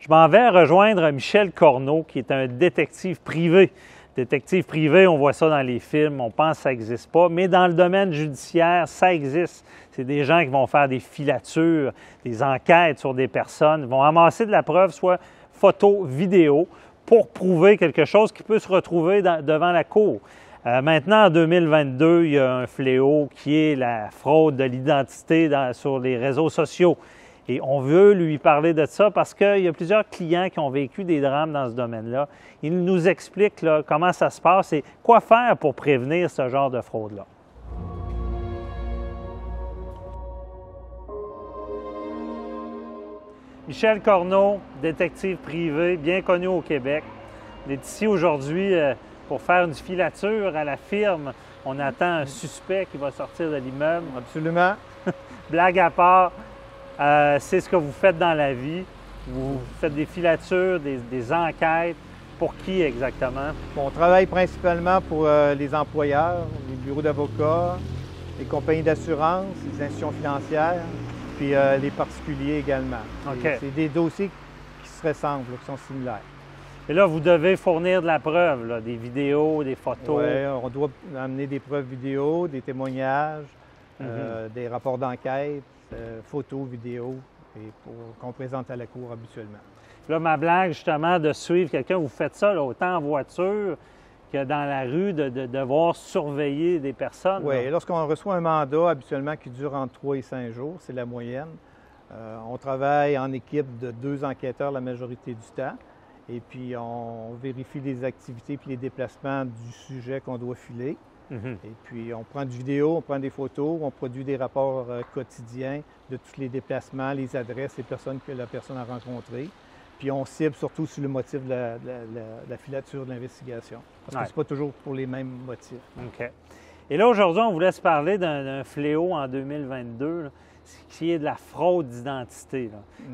Je m'en vais rejoindre Michel Corneau, qui est un détective privé. Détective privé, on voit ça dans les films, on pense que ça n'existe pas, mais dans le domaine judiciaire, ça existe. C'est des gens qui vont faire des filatures, des enquêtes sur des personnes, vont amasser de la preuve, soit photo, vidéo, pour prouver quelque chose qui peut se retrouver devant la cour. Maintenant, en 2022, il y a un fléau qui est la fraude de l'identité sur les réseaux sociaux. Et on veut lui parler de ça parce qu'il y a plusieurs clients qui ont vécu des drames dans ce domaine-là. Il nous explique là, comment ça se passe et quoi faire pour prévenir ce genre de fraude-là. Michel Corneau, détective privé, bien connu au Québec. Il est ici aujourd'hui pour faire une filature à la firme. On attend un suspect qui va sortir de l'immeuble. Absolument. Blague à part. C'est ce que vous faites dans la vie. Vous faites des filatures, des enquêtes. Pour qui exactement? Bon, on travaille principalement pour les employeurs, les bureaux d'avocats, les compagnies d'assurance, les institutions financières, puis les particuliers également. Okay. C'est des dossiers qui se ressemblent, qui sont similaires. Et là, vous devez fournir de la preuve, là, des vidéos, des photos. Oui, on doit amener des preuves vidéo, des témoignages, des rapports d'enquête, photos, vidéos, et qu'on présente à la cour habituellement. Là, ma blague, justement, de suivre quelqu'un, vous faites ça là, autant en voiture que dans la rue, de devoir surveiller des personnes. Oui, lorsqu'on reçoit un mandat, habituellement, qui dure entre 3 et 5 jours, c'est la moyenne. On travaille en équipe de 2 enquêteurs la majorité du temps. Et puis, on vérifie les activités puis les déplacements du sujet qu'on doit filer. Et puis, on prend du vidéo, on prend des photos, on produit des rapports quotidiens de tous les déplacements, les adresses, les personnes que la personne a rencontrées. Puis on cible surtout sur le motif de la filature de l'investigation. Parce que c'est pas toujours pour les mêmes motifs. OK. Et là, aujourd'hui, on voulait se parler d'un fléau en 2022, là, qui est de la fraude d'identité.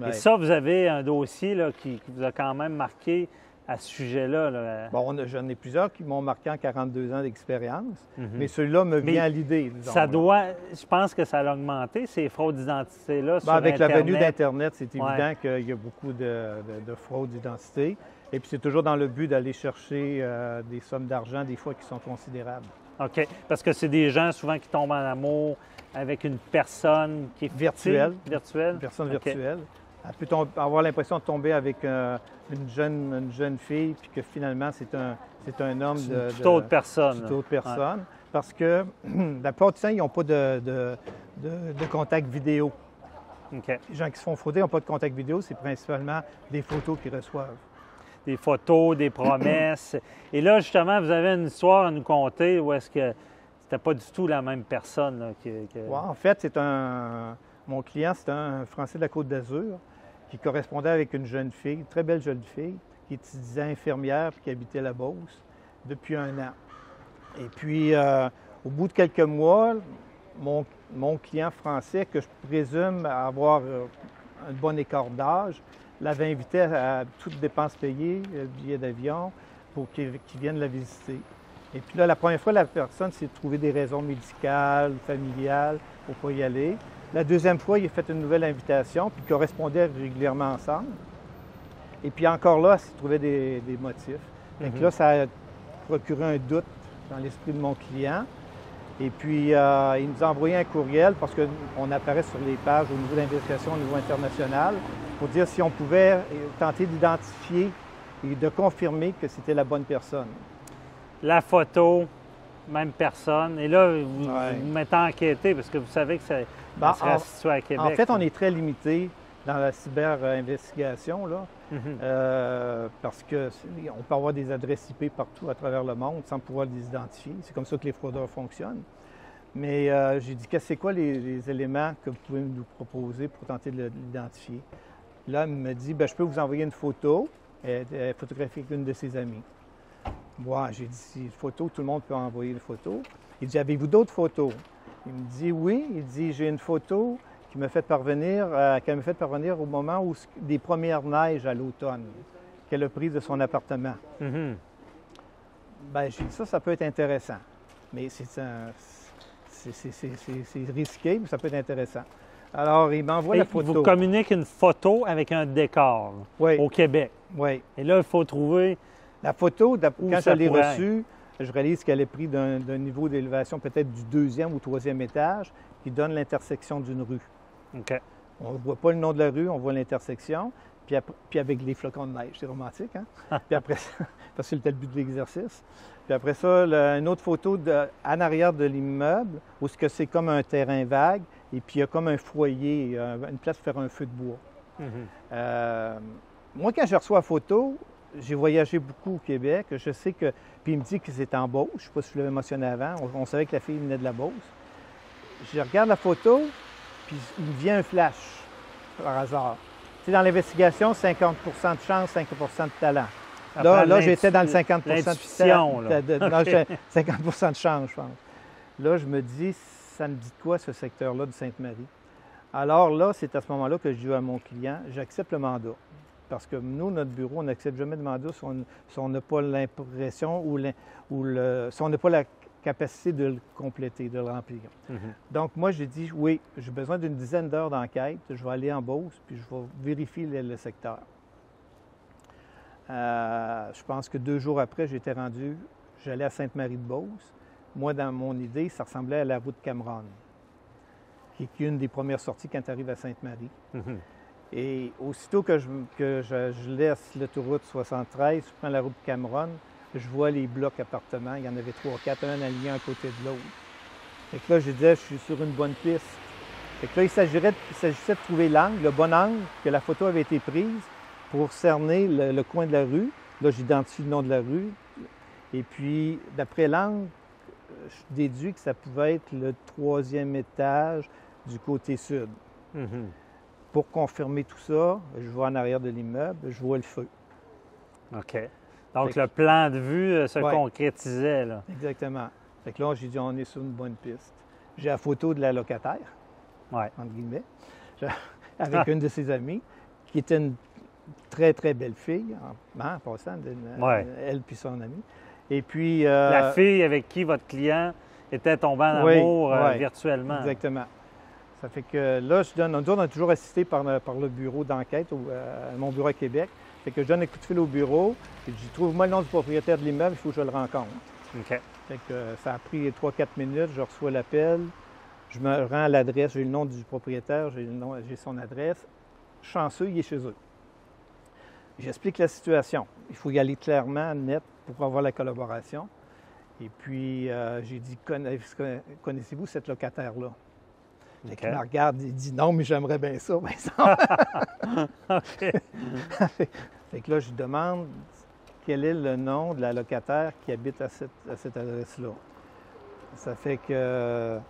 Et ça, vous avez un dossier là, qui vous a quand même marqué à ce sujet-là. Là. Bon, j'en ai plusieurs qui m'ont marqué en 42 ans d'expérience, mais celui-là me vient à l'idée. Ça doit, je pense que ça a augmenté, ces fraudes d'identité-là sur avec Internet. la venue d'Internet, c'est évident qu'il y a beaucoup de fraudes d'identité. Et puis c'est toujours dans le but d'aller chercher des sommes d'argent, des fois qui sont considérables. OK. Parce que c'est des gens souvent qui tombent en amour avec une personne qui est virtuelle. Virtuelle? Une personne virtuelle. Elle peut avoir l'impression de tomber avec une jeune fille, puis que finalement, c'est un homme de toute autre personne. Toute autre personne. Ouais. Parce que la plupart du temps, ils n'ont pas de contact vidéo. Okay. Les gens qui se font frauder n'ont pas de contact vidéo, c'est principalement des photos qu'ils reçoivent. Des photos, des promesses. Et là, justement, vous avez une histoire à nous conter où est-ce que c'était pas du tout la même personne. Là, Ouais, en fait, mon client, c'est un Français de la Côte d'Azur qui correspondait avec une jeune fille, une très belle jeune fille, qui étudiait infirmière et qui habitait la Beauce depuis 1 an. Et puis, au bout de quelques mois, mon client français, que je présume avoir un bon écart d'âge, l'avait invité à toutes dépenses payées, billet d'avion, pour qu'il vienne la visiter. Et puis là, la première fois, la personne s'est trouvée des raisons médicales, familiales pour ne pas y aller. La deuxième fois, il a fait une nouvelle invitation, puis ils correspondaient régulièrement ensemble. Et puis encore là, il s'est trouvé des motifs. Donc là, ça a procuré un doute dans l'esprit de mon client. Et puis, il nous a envoyé un courriel parce qu'on apparaît sur les pages au niveau d'investigation au niveau international pour dire si on pouvait tenter d'identifier et de confirmer que c'était la bonne personne. La photo, même personne. Et là, vous vous mettez à enquêter parce que vous savez que ça serait situé à Québec. En fait, on est très limité dans la cyber-investigation, là, parce qu'on peut avoir des adresses IP partout à travers le monde sans pouvoir les identifier. C'est comme ça que les fraudeurs fonctionnent. Mais j'ai dit, c'est quoi les éléments que vous pouvez nous proposer pour tenter de l'identifier? Là, il me dit, je peux vous envoyer une photo, photographiée avec une de ses amies. Moi, j'ai dit, une photo, tout le monde peut envoyer une photo. Il dit, avez-vous d'autres photos? Il me dit, oui. Il dit, j'ai une photo qu'elle m'a fait parvenir au moment où des premières neiges à l'automne, qu'elle a prises de son appartement. J'ai dit, ça peut être intéressant. Mais c'est risqué, mais ça peut être intéressant. Alors, il m'envoie la Et photo. vous communiquez une photo avec un décor Oui, au Québec. oui. Et là, il faut trouver... La photo, Où quand je ça l'ai pourrait reçue, je réalise qu'elle est prise d'un niveau d'élévation peut-être du 2e ou 3e étage qui donne l'intersection d'une rue. OK. On ne voit pas le nom de la rue, on voit l'intersection. Puis avec les flocons de neige, c'est romantique, hein? Puis après ça, parce que c'était le but de l'exercice. Puis après ça, une autre photo en arrière de l'immeuble, où c'est comme un terrain vague, et puis il y a comme un foyer, une place pour faire un feu de bois. Moi, quand je reçois la photo, j'ai voyagé beaucoup au Québec. Je sais que. Puis il me dit que c'est en Beauce. Je ne sais pas si je l'avais mentionné avant. On savait que la fille venait de la Beauce. Je regarde la photo, puis il me vient un flash, par hasard. Tu sais, dans l'investigation, 50 de chance, 5 de talent. Là j'étais dans le 50 de talent. Non, j'étais 50 de chance, je pense. Là, je me dis, ça me dit de quoi, ce secteur-là de Sainte-Marie? Alors là, c'est à ce moment-là que je dis à mon client, j'accepte le mandat. Parce que nous, notre bureau, on n'accepte jamais de mandat si on n'a pas l'impression si on n'a pas la capacité de le compléter, de le remplir. Donc, moi, j'ai dit, oui, j'ai besoin d'une dizaine d'heures d'enquête. Je vais aller en Beauce, puis je vais vérifier le secteur. Je pense que 2 jours après, j'allais à Sainte-Marie-de-Beauce. Moi, dans mon idée, ça ressemblait à la route Cameron, qui est une des premières sorties quand tu arrives à Sainte-Marie. Et aussitôt que je laisse l'autoroute 73, je prends la route Cameron, je vois les blocs appartements. Il y en avait 3 ou 4, un aligné à côté de l'autre. Fait que là, je disais, je suis sur une bonne piste. Fait que là, il s'agissait de trouver l'angle, le bon angle que la photo avait été prise pour cerner le coin de la rue. Là, j'identifie le nom de la rue. Et puis, d'après l'angle, je déduis que ça pouvait être le 3e étage du côté sud. Pour confirmer tout ça, je vais en arrière de l'immeuble, je vois le feu. OK. Donc, le plan de vue se Ouais. concrétisait, là. Exactement. Fait que là, j'ai dit, on est sur une bonne piste. J'ai la photo de la locataire, entre guillemets, avec une de ses amies, qui était une très, très belle fille, en passant, elle puis son amie. Et puis... la fille avec qui votre client était tombé en amour virtuellement. Exactement. Ça fait que là, on a toujours assisté par le bureau d'enquête, mon bureau à Québec. Fait que je donne un coup de fil au bureau, et je dis, trouve-moi le nom du propriétaire de l'immeuble, il faut que je le rencontre. OK. Fait que ça a pris 3-4 minutes, je reçois l'appel, je me rends à l'adresse, j'ai le nom du propriétaire, j'ai son adresse. Chanceux, il est chez eux. J'explique la situation. Il faut y aller clairement, net, pour avoir la collaboration. Et puis, j'ai dit, connaissez-vous cette locataire-là? Okay. Il me regarde, il dit non, mais j'aimerais bien ça, Vincent. Fait que là, je demande quel est le nom de la locataire qui habite à cette adresse-là. Ça fait que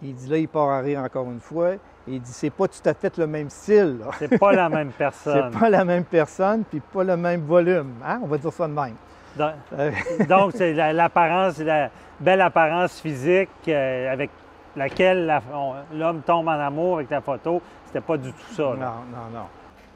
il dit là, il part à rire encore une fois. Et il dit c'est pas tout à fait le même style. C'est pas la même personne. C'est pas la même personne, puis pas le même volume. Hein? On va dire ça de même. Donc, c'est l'apparence, la belle apparence physique avec laquelle l'homme tombe en amour avec la photo, c'était pas du tout ça. Là. Non.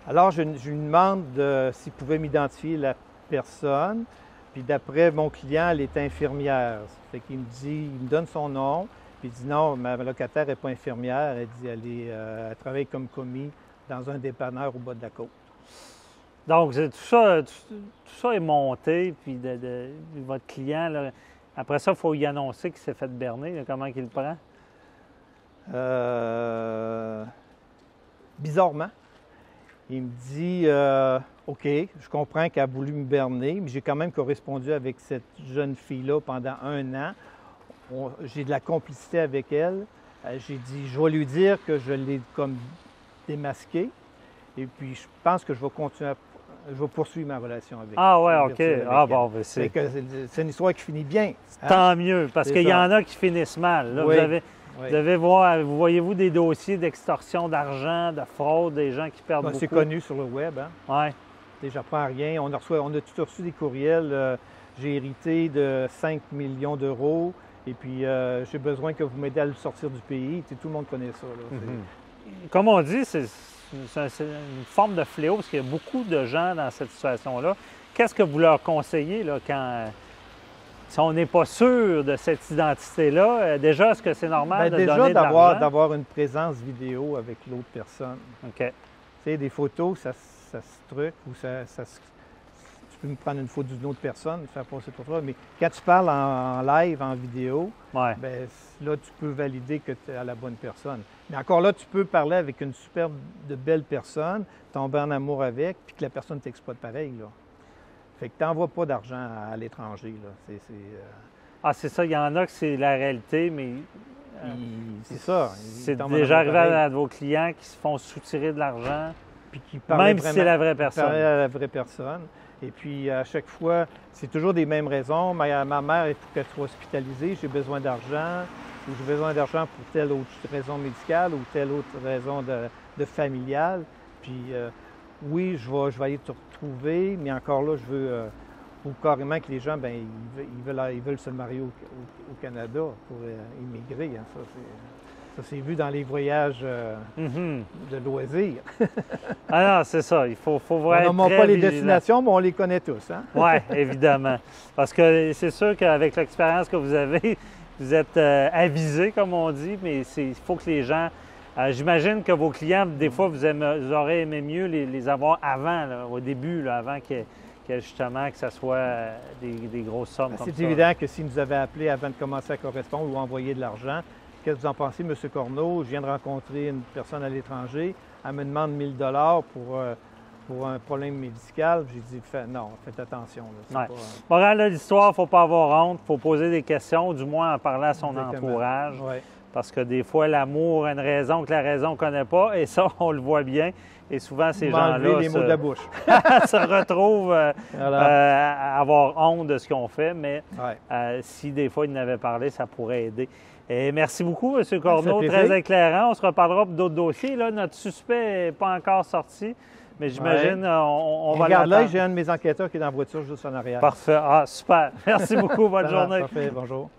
Alors, je lui demande s'il pouvait m'identifier la personne. Puis d'après mon client, elle est infirmière. Ça fait qu'il me donne son nom. Puis il dit non, ma locataire n'est pas infirmière. Elle dit elle travaille comme commis dans un dépanneur au bas de la côte. Donc, tout ça est monté. Puis votre client, là, après ça, il faut y annoncer qu'il s'est fait berner. Là, comment il le prend? Bizarrement, il me dit OK, je comprends qu'elle a voulu me berner, mais j'ai quand même correspondu avec cette jeune fille-là pendant 1 an. J'ai de la complicité avec elle. J'ai dit, je vais lui dire que je l'ai comme démasqué. Et puis, je pense que je vais poursuivre ma relation avec elle. Ah ouais, OK. Bon, c'est une histoire qui finit bien. Hein? Tant mieux, parce qu'il y en a qui finissent mal. Là, oui. Vous avez voyez-vous des dossiers d'extorsion d'argent, de fraude, des gens qui perdent beaucoup? C'est connu sur le web. Hein? Oui. J'apprends rien. On a tout reçu des courriels. J'ai hérité de 5 millions d'euros. Et puis, j'ai besoin que vous m'aidez à le sortir du pays. Tout le monde connaît ça. Là. Comme on dit, c'est une forme de fléau parce qu'il y a beaucoup de gens dans cette situation-là. Qu'est-ce que vous leur conseillez là, si on n'est pas sûr de cette identité-là, déjà, est-ce que c'est normal de déjà, donner de l'argent? d'avoir une présence vidéo avec l'autre personne. OK. Tu sais, des photos, ça se truque ou tu peux me prendre une photo d'une autre personne, faire passer pour toi, mais quand tu parles en live, en vidéo, Ouais. bien, là, tu peux valider que tu es à la bonne personne. Mais encore là, tu peux parler avec une superbe de belle personne, tomber en amour avec, puis que la personne t'exploite pareil, là. Fait que tu n'envoies pas d'argent à l'étranger, là. Ah, c'est ça, il y en a que c'est la réalité, mais C'est ça. c'est déjà arrivé à vos clients qui se font soutirer de l'argent, puis qui même si c'est la vraie personne. Parler à la vraie personne. Et puis, à chaque fois, c'est toujours des mêmes raisons. Ma mère, il faut qu'elle soit hospitalisée, j'ai besoin d'argent, ou j'ai besoin d'argent pour telle autre raison médicale ou telle autre raison de familiale. Puis, oui, je vais aller te retrouver, mais encore là, je veux, ou carrément que les gens, bien, ils veulent se marier au Canada pour immigrer. Hein, ça, c'est vu dans les voyages de loisirs. Ah non, c'est ça. Il faut vraiment. On n'a pas les destinations, mais on les connaît tous. Hein? Oui, évidemment. Parce que c'est sûr qu'avec l'expérience que vous avez, vous êtes avisé, comme on dit, mais il faut que les gens. J'imagine que vos clients, des fois, vous aurez aimé mieux les avoir avant, là, au début, là, avant que justement que ça soit des grosses sommes comme ça. C'est évident que s'ils nous avaient appelé avant de commencer à correspondre ou envoyer de l'argent, qu'est-ce que vous en pensez, M. Corneau? Je viens de rencontrer une personne à l'étranger. Elle me demande 1 000 pour un problème médical. J'ai dit, non, faites attention. Là, ouais. Moral de l'histoire, il ne faut pas avoir honte. Il faut poser des questions, du moins en parlant à son entourage. Ouais. Parce que des fois, l'amour a une raison que la raison ne connaît pas. Et ça, on le voit bien. Et souvent, ces gens-là les mots de la bouche. se retrouvent à avoir honte de ce qu'ils ont fait. Mais si des fois, ils n'avaient parlé, ça pourrait aider. Et merci beaucoup, M. Corneau, très éclairant. On se reparlera pour d'autres dossiers. Là, notre suspect n'est pas encore sorti, mais j'imagine on va l'attendre. Regarde là, j'ai un de mes enquêteurs qui est dans la voiture juste en arrière. Parfait. Ah, super. Merci beaucoup. Bonne journée. Parfait. Bonjour.